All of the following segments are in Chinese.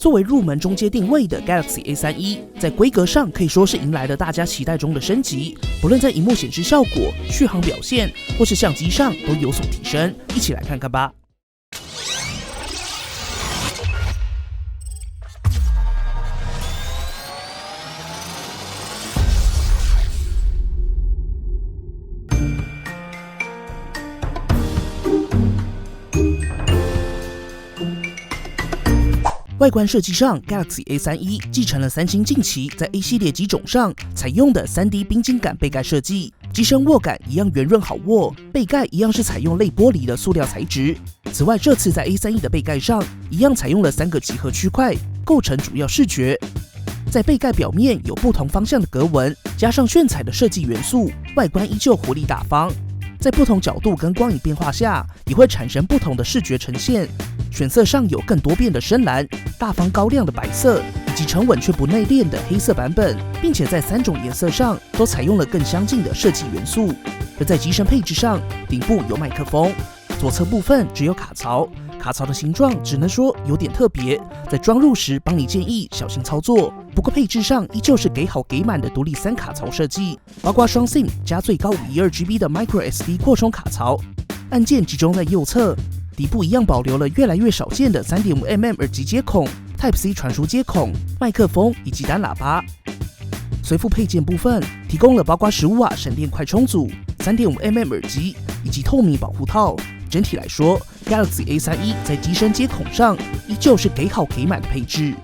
作为入门中阶定位的 Galaxy A31，在规格上可以说是迎来了大家期待中的升级，不论在萤幕显示效果、续航表现或是相机上都有所提升，一起来看看吧。外观设计上 ，Galaxy A31 继承了三星近期在 A 系列机种上采用的 3D 冰晶感背盖设计，机身握感一样圆润好握，背盖一样是采用类玻璃的塑料材质。此外，这次在 A31 的背盖上一样采用了3个几何区块，构成主要视觉。在背盖表面有不同方向的格纹，加上炫彩的设计元素，外观依旧活力大方。在不同角度跟光影变化下，也会产生不同的视觉呈现。选色上有更多变的深蓝、大方高亮的白色，以及沉稳却不内敛的黑色版本，并且在3种颜色上都采用了更相近的设计元素。而在机身配置上，顶部有麦克风，左侧部分只有卡槽，卡槽的形状只能说有点特别，在装入时帮你建议小心操作。不过配置上依旧是给好给满的独立3卡槽设计，包括双 SIM 加最高512GB 的 microSD 扩充卡槽，按键集中在右侧。底部一样保留了越来越少见的 3.5mm 耳机接孔、Type-C 传输接孔、麦克风以及单喇叭。随附配件部分提供了包括15瓦省电快充组、3.5mm 耳机以及透明保护套。整体来说 ，Galaxy A31 在机身接孔上依旧是给好给满的配置。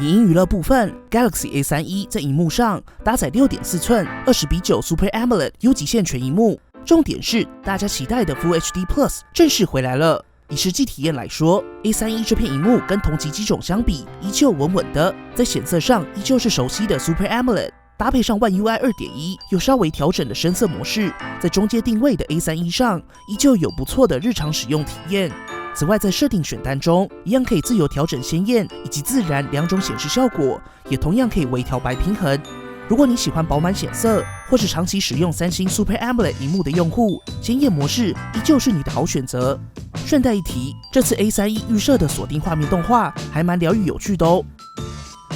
影音娱乐部分 ，Galaxy A31 在荧幕上搭载6.4寸20:9 Super AMOLED 优极限全萤幕，重点是大家期待的 Full HD Plus 正式回来了。以实际体验来说 ，A31 这片萤幕跟同级机种相比，依旧稳稳的，在显色上依旧是熟悉的 Super AMOLED， 搭配上 One UI 2.1又稍微调整的深色模式，在中阶定位的 A31 上依旧有不错的日常使用体验。此外，在设定选单中，一样可以自由调整鲜艳以及自然2种显示效果，也同样可以微调白平衡。如果你喜欢饱满显色，或是长期使用三星 Super AMOLED 萤幕的用户，鲜艳模式依旧是你的好选择。顺带一提，这次 A31 预设的锁定画面动画还蛮疗愈有趣的哦。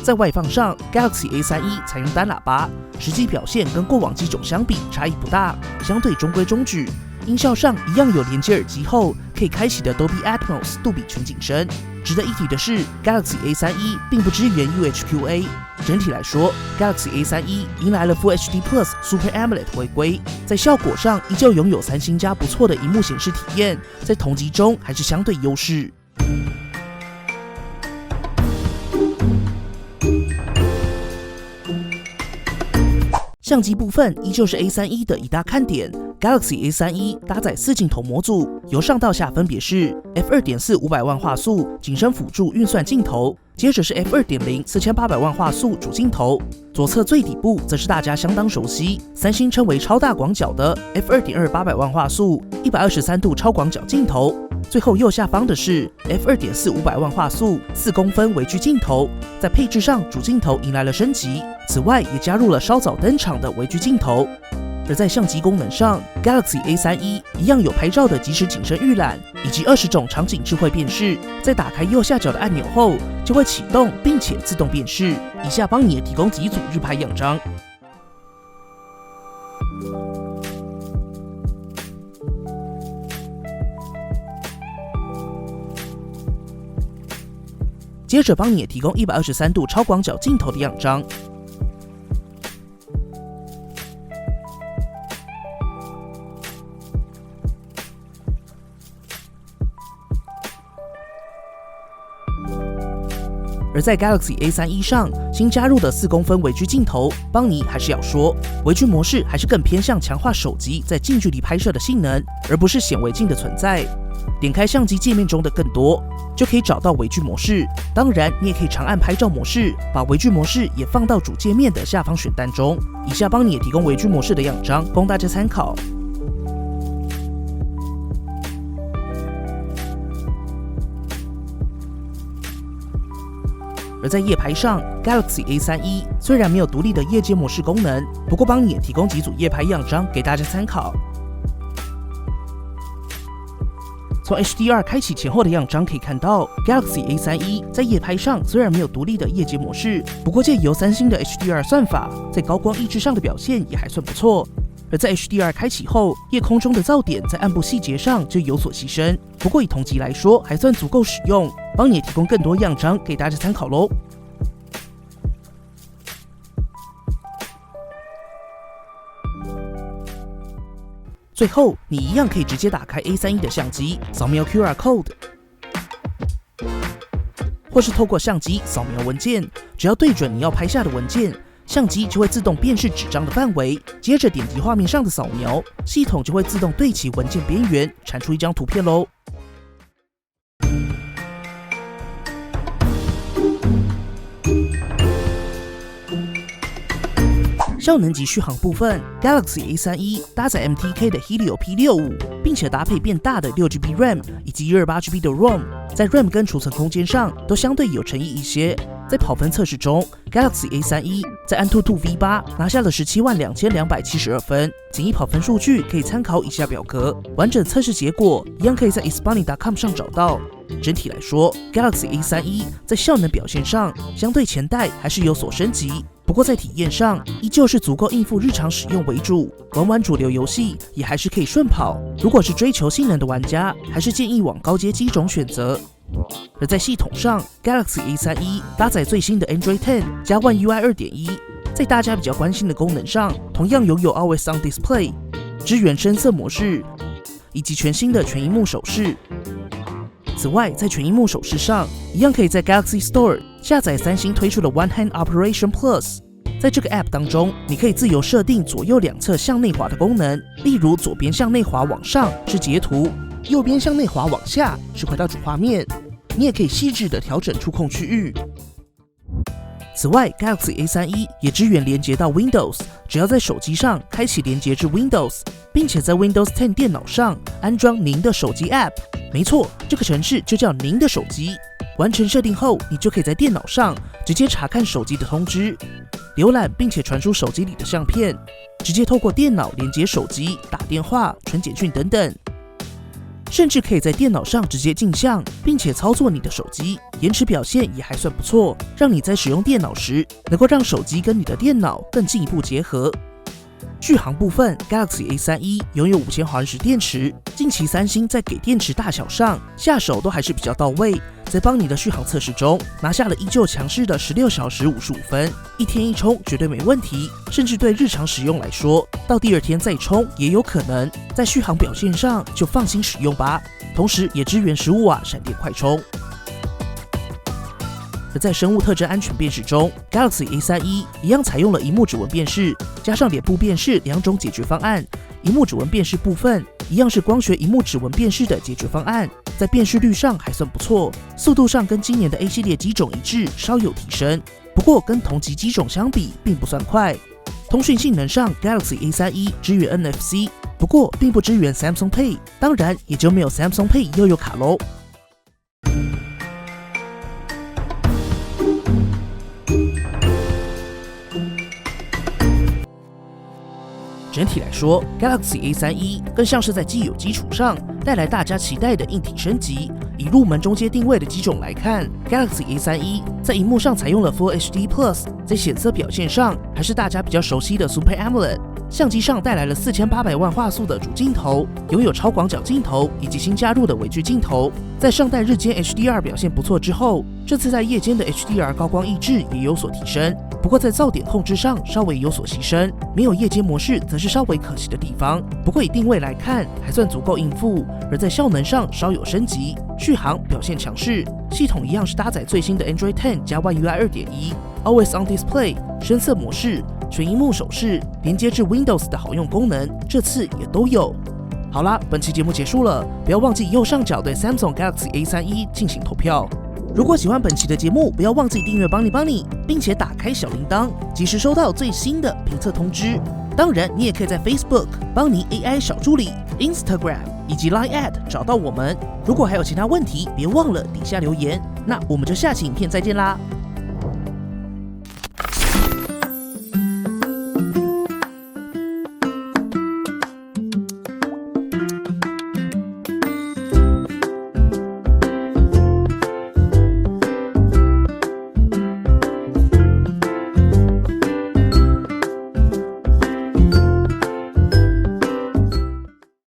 在外放上 ，Galaxy A31 采用单喇叭，实际表现跟过往机种相比差异不大，相对中规中矩。音效上一样有连接耳机后可以开启的 Dolby Atmos 杜比全景声。值得一提的是 ，Galaxy A31 并不支援 UHQA。整体来说 ，Galaxy A31 迎来了 Full HD Plus Super AMOLED 回归，在效果上依旧拥有三星家不错的萤幕显示体验，在同级中还是相对优势。相机部分依旧是 A31 的一大看点。Galaxy A31 搭载4镜头模组，由上到下分别是 f2.4 500万画素景深辅助运算镜头，接着是 f2.0 4800万画素主镜头，左侧最底部则是大家相当熟悉，三星称为超大广角的 f2.2 800万画素123度超广角镜头。最后右下方的是 f2.4 500万画素4公分微距镜头，在配置上主镜头迎来了升级，此外也加入了稍早登场的微距镜头。而在相机功能上 ，Galaxy A31 一样有拍照的即时景深预览，以及20种场景智慧辨识。在打开右下角的按钮后，就会启动并且自动辨识。以下帮你提供几组日拍样张。接着帮你也提供123度超广角镜头的样张。而在 Galaxy A31 上新加入的4公分微距镜头，邦尼还是要说，微距模式还是更偏向强化手机在近距离拍摄的性能，而不是显微镜的存在。点开相机界面中的更多，就可以找到微距模式。当然，你也可以长按拍照模式，把微距模式也放到主界面的下方选单中。以下邦尼也提供微距模式的样张，供大家参考。而在夜拍上 ，Galaxy A31 虽然没有独立的夜间模式功能，不过邦尼也提供几组夜拍样张给大家参考。从 HDR 开启前后的样张可以看到 ，Galaxy A31 在夜拍上虽然没有独立的夜间模式，不过借由三星的 HDR 算法，在高光抑制上的表现也还算不错。而在 HDR 开启后，夜空中的噪点在暗部细节上就有所牺牲，不过以同级来说还算足够使用，帮你也提供更多样张给大家参考咯。最后，你一样可以直接打开 A31 的相机，扫描 QR code， 或是透过相机扫描文件，只要对准你要拍下的文件，相机就会自动辨识纸张的范围，接着点击画面上的扫描，系统就会自动对齐文件边缘，产出一张图片咯。效能及续航部分 ，Galaxy A31 搭载 MTK 的 Helio P65， 并且搭配变大的 6GB RAM 以及 128GB 的 ROM， 在 RAM 跟储存空间上都相对有诚意一些。在跑分测试中 ，Galaxy A31 在AnTuTu V8 拿下了172272分，简易跑分数据可以参考以下表格，完整测试结果一样可以在 isbani.com 上找到。整体来说 ，Galaxy A31 在效能表现上相对前代还是有所升级。不过在体验上，依旧是足够应付日常使用为主，玩主流游戏也还是可以顺跑。如果是追求性能的玩家，还是建议往高阶机种选择。而在系统上 ，Galaxy A31 搭载最新的 Android 10加 One UI 2.1， 在大家比较关心的功能上，同样拥有 Always On Display、支援深色模式，以及全新的全萤幕手势。此外，在全萤幕手势上，一样可以在 Galaxy Store 下载三星推出的 One Hand Operation Plus。在这个 App 当中，你可以自由设定左右两侧向内滑的功能，例如左边向内滑往上是截图，右边向内滑往下是回到主画面。你也可以细致的调整触控区域。此外 ，Galaxy A31 也支援连接到 Windows， 只要在手机上开启连接至 Windows， 并且在 Windows 10电脑上安装您的手机 App。没错，这个程式就叫您的手机。完成设定后，你就可以在电脑上直接查看手机的通知、浏览并且传输手机里的相片，直接透过电脑连接手机、打电话、传简讯等等。甚至可以在电脑上直接镜像，并且操作你的手机，延迟表现也还算不错，让你在使用电脑时能够让手机跟你的电脑更进一步结合。续航部分 ，Galaxy A31 拥有5000毫安时电池，近期三星在给电池大小上下手都还是比较到位，在帮你的续航测试中拿下了依旧强势的16小时55分，一天一充绝对没问题，甚至对日常使用来说，到第二天再充也有可能，在续航表现上就放心使用吧。同时也支援15瓦闪电快充。而在生物特征安全辨识中 ，Galaxy A31 一样采用了萤幕指纹辨识，加上脸部辨识两种解决方案。萤幕指纹辨识部分一样是光学萤幕指纹辨识的解决方案，在辨识率上还算不错，速度上跟今年的 A 系列机种一致，稍有提升。不过跟同级机种相比，并不算快。通讯性能上 ，Galaxy A31 支援 NFC， 不过并不支援 Samsung Pay， 当然也就没有 Samsung Pay 悠游卡咯。整体来说 ，Galaxy A31 更像是在既有基础上带来大家期待的硬体升级。以入门中阶定位的机种来看 ，Galaxy A31 在萤幕上采用了 Full HD Plus， 在显色表现上还是大家比较熟悉的 Super AMOLED。相机上带来了4800万画素的主镜头，拥有超广角镜头以及新加入的微距镜头。在上代日间 HDR 表现不错之后，这次在夜间的 HDR 高光抑制也有所提升。不过在噪点控制上稍微有所牺牲，没有夜间模式则是稍微可惜的地方。不过以定位来看，还算足够应付。而在效能上稍有升级，续航表现强势，系统一样是搭载最新的 Android 10加 One UI 2.1，Always On Display 深色模式、全萤幕手势、连接至 Windows 的好用功能，这次也都有。好啦，本期节目结束了，不要忘记右上角对 Samsung Galaxy A31进行投票。如果喜欢本期的节目，不要忘记订阅帮你，并且打开小铃铛，及时收到最新的评测通知。当然，你也可以在 Facebook 帮你 AI 小助理、Instagram 以及 Line@ 找到我们。如果还有其他问题，别忘了底下留言。那我们就下期影片再见啦！